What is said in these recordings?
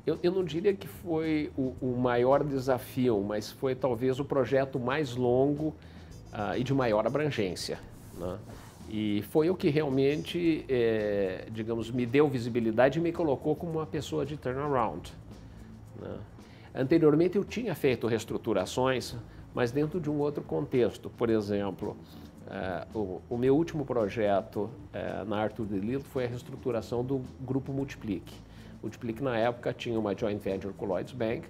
Eu não diria que foi o maior desafio, mas foi talvez o projeto mais longo e de maior abrangência, né? E foi o que realmente, digamos, me deu visibilidade e me colocou como uma pessoa de turnaround, né? Anteriormente eu tinha feito reestruturações, mas dentro de um outro contexto. Por exemplo, o meu último projeto na Arthur DeLillo foi a reestruturação do Grupo Multiplique. Multiplique, na época, tinha uma joint venture com o Lloyds Bank,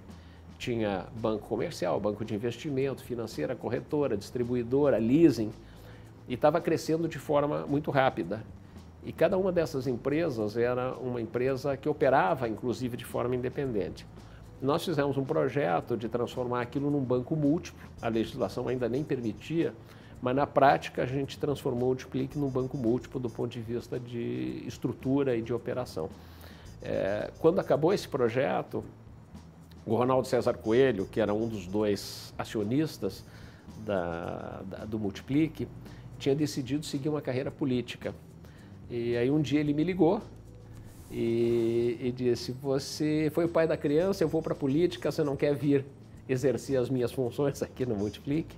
tinha banco comercial, banco de investimento, financeira, corretora, distribuidora, leasing, e estava crescendo de forma muito rápida. E cada uma dessas empresas era uma empresa que operava, inclusive, de forma independente. Nós fizemos um projeto de transformar aquilo num banco múltiplo, a legislação ainda nem permitia, mas na prática a gente transformou o Multiplique num banco múltiplo do ponto de vista de estrutura e de operação. Quando acabou esse projeto, o Ronaldo César Coelho, que era um dos dois acionistas do Multiplique, tinha decidido seguir uma carreira política. E aí um dia ele me ligou e disse: você foi o pai da criança, eu vou para a política, você não quer vir exercer as minhas funções aqui no Multiplique?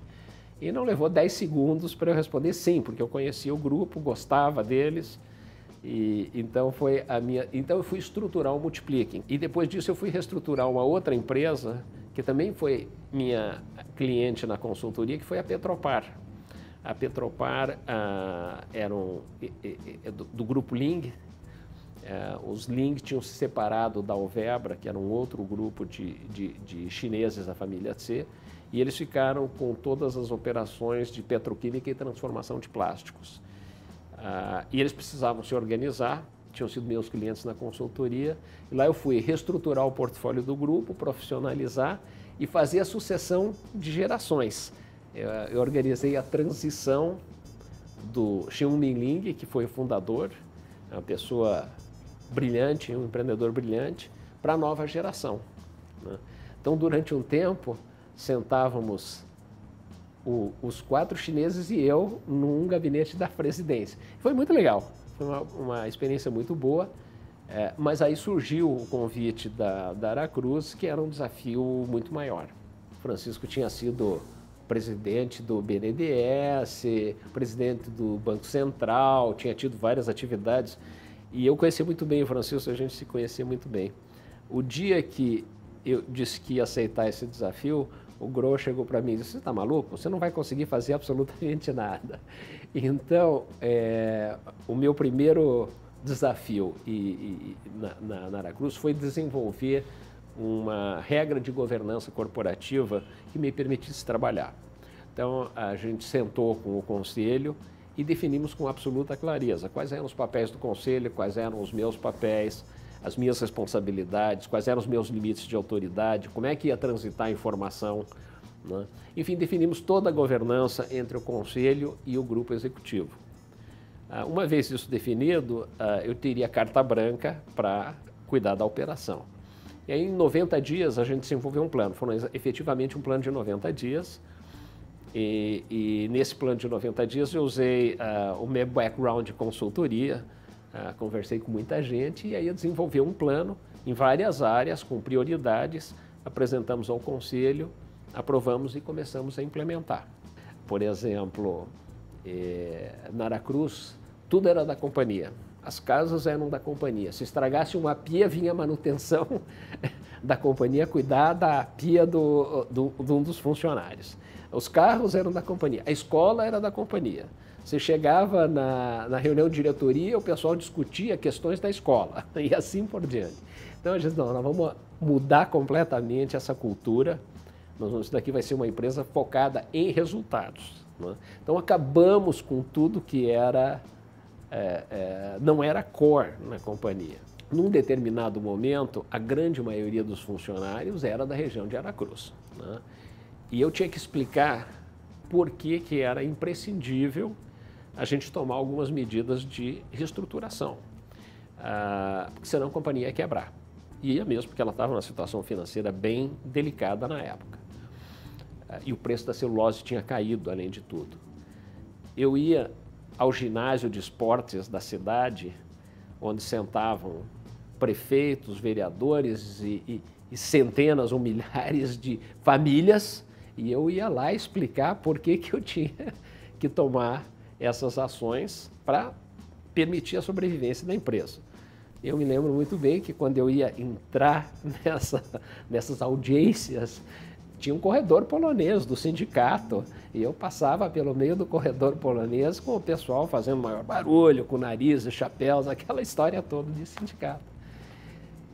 E não levou 10 segundos para eu responder sim, porque eu conhecia o grupo, gostava deles. Então eu fui estruturar o Multiplique. E depois disso eu fui reestruturar uma outra empresa, que também foi minha cliente na consultoria, que foi a Petropar. A Petropar era do grupo Ling. Os Ling tinham se separado da Alvebra, que era um outro grupo de chineses da família Tse, e eles ficaram com todas as operações de petroquímica e transformação de plásticos. E eles precisavam se organizar, tinham sido meus clientes na consultoria, e lá eu fui reestruturar o portfólio do grupo, profissionalizar e fazer a sucessão de gerações. Eu organizei a transição do Xiong Minling, que foi o fundador, uma pessoa brilhante, um empreendedor brilhante, para a nova geração, né? Então, durante um tempo, sentávamos os 4 chineses e eu num gabinete da presidência. Foi muito legal, foi uma experiência muito boa, mas aí surgiu o convite da Aracruz, que era um desafio muito maior. O Francisco tinha sido presidente do BNDES, presidente do Banco Central, tinha tido várias atividades, e eu conhecia muito bem o Francisco, a gente se conhecia muito bem. O dia que eu disse que ia aceitar esse desafio, o Gro chegou para mim e disse: você está maluco? Você não vai conseguir fazer absolutamente nada. Então, o meu primeiro desafio na Aracruz foi desenvolver uma regra de governança corporativa que me permitisse trabalhar. Então, a gente sentou com o conselho e definimos com absoluta clareza quais eram os papéis do conselho, quais eram os meus papéis, as minhas responsabilidades, quais eram os meus limites de autoridade, como é que ia transitar a informação, né? Enfim, definimos toda a governança entre o conselho e o grupo executivo. Uma vez isso definido, eu teria carta branca para cuidar da operação. E aí, em 90 dias, a gente desenvolveu um plano. Foi efetivamente um plano de 90 dias. E nesse plano de 90 dias, eu usei o meu background de consultoria, conversei com muita gente e aí desenvolvi um plano em várias áreas, com prioridades, apresentamos ao conselho, aprovamos e começamos a implementar. Por exemplo, na Aracruz, tudo era da companhia. As casas eram da companhia. Se estragasse uma pia, vinha a manutenção da companhia cuidar da pia de um dos funcionários. Os carros eram da companhia. A escola era da companhia. Você chegava na reunião de diretoria, o pessoal discutia questões da escola e assim por diante. Então a gente disse: não, nós vamos mudar completamente essa cultura. Isso daqui vai ser uma empresa focada em resultados, né? Então acabamos com tudo que era não era core na companhia. Num determinado momento, a grande maioria dos funcionários era da região de Aracruz, né? E eu tinha que explicar por que era imprescindível a gente tomar algumas medidas de reestruturação, porque senão a companhia ia quebrar. Ia mesmo, porque ela estava numa situação financeira bem delicada na época. E o preço da celulose tinha caído, além de tudo. Eu ia ao ginásio de esportes da cidade, onde sentavam prefeitos, vereadores e centenas ou milhares de famílias, e eu ia lá explicar por que eu tinha que tomar essas ações para permitir a sobrevivência da empresa. Eu me lembro muito bem que quando eu ia entrar nessas audiências, tinha um corredor polonês do sindicato e eu passava pelo meio do corredor polonês com o pessoal fazendo maior barulho, com narizes, chapéus, aquela história toda de sindicato.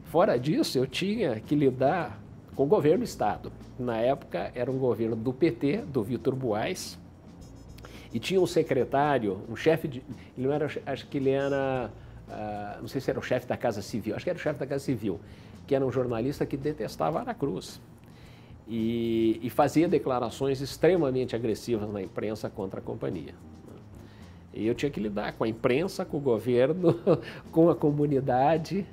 Fora disso, eu tinha que lidar com o governo do Estado. Na época era um governo do PT, do Vitor Buarque, e tinha um secretário, um chefe de... Ele não era, acho que ele era... não sei se era o chefe da Casa Civil, acho que era o chefe da Casa Civil, que era um jornalista que detestava Aracruz e fazia declarações extremamente agressivas na imprensa contra a companhia. E eu tinha que lidar com a imprensa, com o governo, com a comunidade.